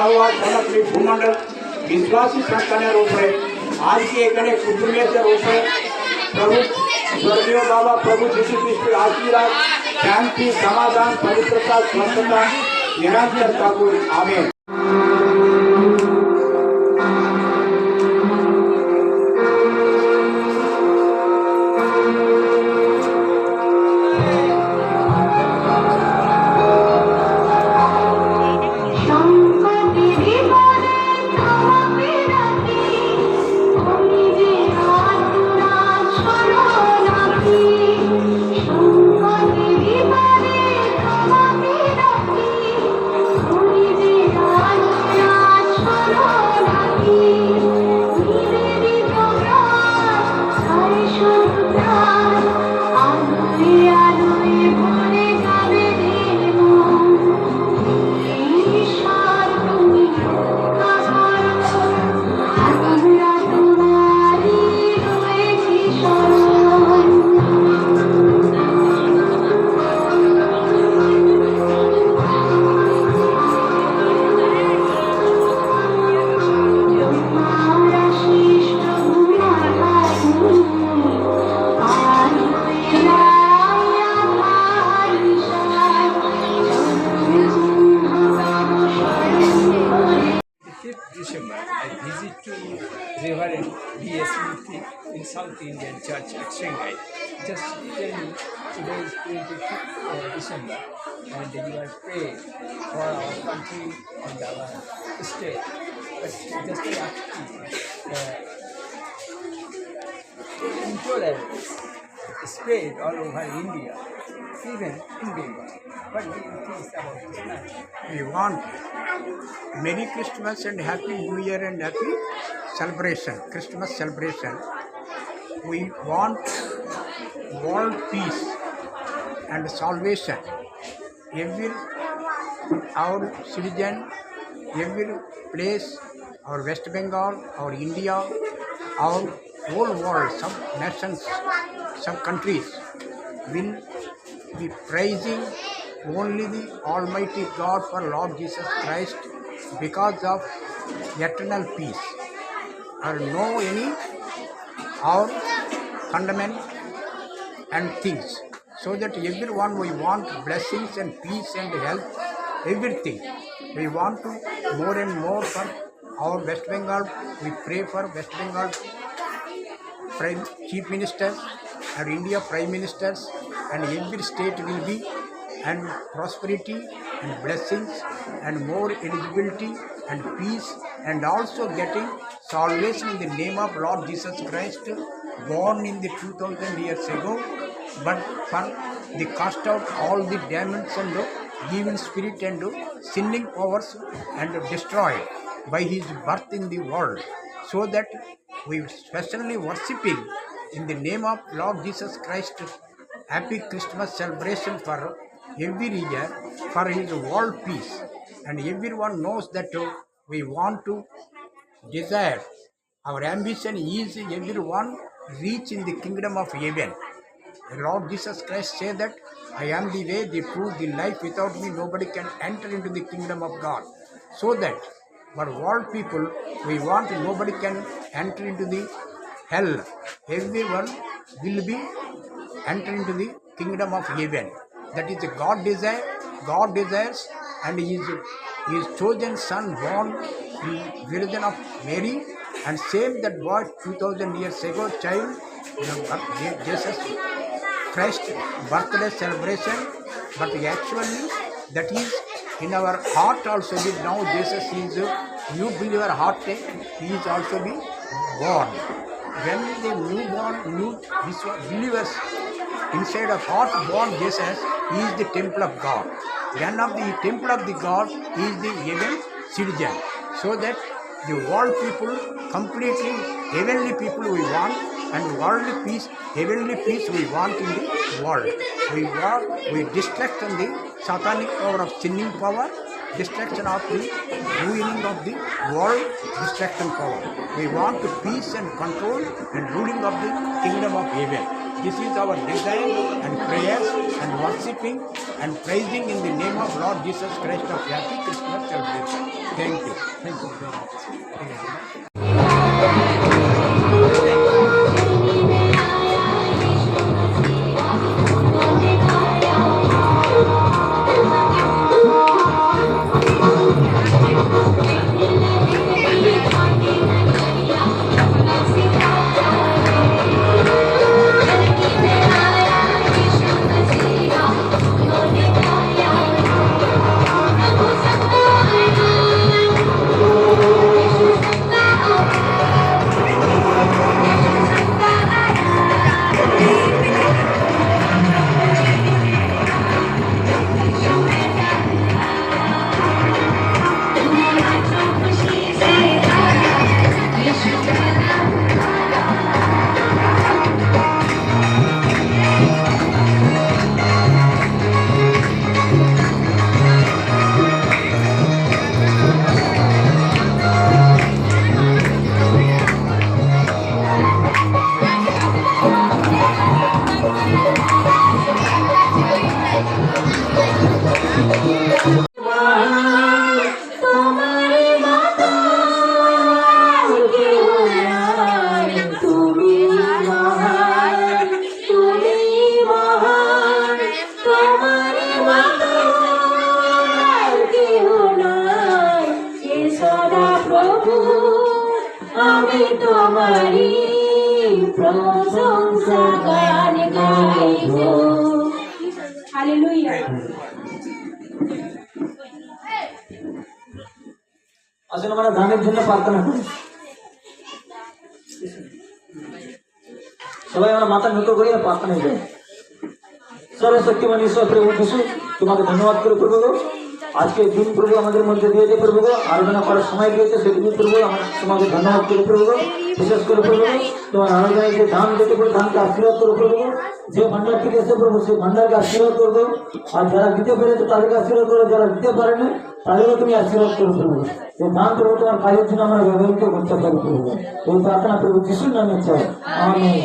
हुआ समग्र भूमंडल विश्वासी संस्थान रूप है आज की एक कुटुंबीय रूप है प्रभु स्वर्गीय बाबा प्रभु यीशु ख्रिस्त आशीर्वाद शांति समाधान पवित्रता स्वस्थता निरंतरता को आमीन। December, I visit to Reverend B.S. Murthy in South Indian Church at Shanghai. Just tell me, today is 25th December and you are praying for our country and our state. But just I ask you, intolerance spread all over India, even in Bengal. What do you think about this matter? We want Merry Christmas and Happy New Year and Happy celebration, Christmas celebration. We want world peace and salvation. Every our citizen, every place, our West Bengal, our India, our whole world, some nations, some countries will be praising only the Almighty God for Lord Jesus Christ because of eternal peace, or no any or condemn and things, so that everyone we want blessings and peace and health, everything. We want to more and more for our West Bengal. We pray for West Bengal Prime Chief Ministers and India Prime Ministers, and every state will be and prosperity and blessings and more eligibility and peace, and also getting salvation in the name of Lord Jesus Christ, born in the 2000 years ago, but for the cast out all the demons and evil spirit and sinning powers and destroyed by his birth in the world, so that we specially worshipping in the name of Lord Jesus Christ. Happy Christmas celebration for every year for his world peace, and everyone knows that we want to desire, our ambition is everyone reach in the kingdom of heaven. The Lord Jesus Christ said that I am the way, the truth, the life. Without me nobody can enter into the kingdom of God. So that for world people we want nobody can enter into the hell. Everyone will be enter into the kingdom of heaven. That is God desire. God desires, and his chosen son born in Virgin of Mary, and same that boy 2000 years ago child, Jesus Christ birthday celebration. But actually that is in our heart also. Now Jesus is new believer heart, he is also be born. When the new believers inside of heart born Jesus, he is the temple of God. One of the temple of the God is the heaven citizen. So that the world people, completely heavenly people we want, and worldly peace, heavenly peace we want in the world. We distract on the satanic power of sinning power, destruction of the ruining of the world, distraction power. We want to peace and control and ruling of the kingdom of heaven. This is our desire and prayers and worshipping and praising in the name of Lord Jesus Christ of Happy Christmas celebration. Thank you. Thank you very much. ঠিক আছে। আমি তোমারি প্রশংসা গান গাইব। Hallelujah. আসলে আমরা ধানের জন্য প্রার্থনা করি। সবাই আমরা মাথা নত করি আর প্রার্থনা করি। সর্বশক্তিমান ঈশ্বর প্রভু যিশু, তোমাকে ধন্যবাদ করে প্রভু গো। আজকে দিন প্রভু আমাদের মধ্যে দিয়েছে প্রভু গো, আরাধনা করার সময় দিয়েছে সেটুকু প্রভু আমরা তোমাকে ধন্যবাদ করে প্রভু গো। বিশেষ করে প্রভু গো তোমার আরাধনায় যে ধান দিতে প্রভু ধানকে আশীর্বাদ করো প্রভু গো। যে ভান্ডার থেকে এসে প্রভু সেই ভান্ডারকে আশীর্বাদ করবো। আর যারা দিতে পেরেছে তাদেরকে আশীর্বাদ করো, যারা দিতে পারেনি তাদেরও তুমি আশীর্বাদ করো প্রভু। এই ধান প্রভু তোমার কাজের জন্য আমরা ব্যবহৃত করতে পারি প্রভু। এই প্রার্থনা প্রভু যিশুর নামে চাই, আমিন।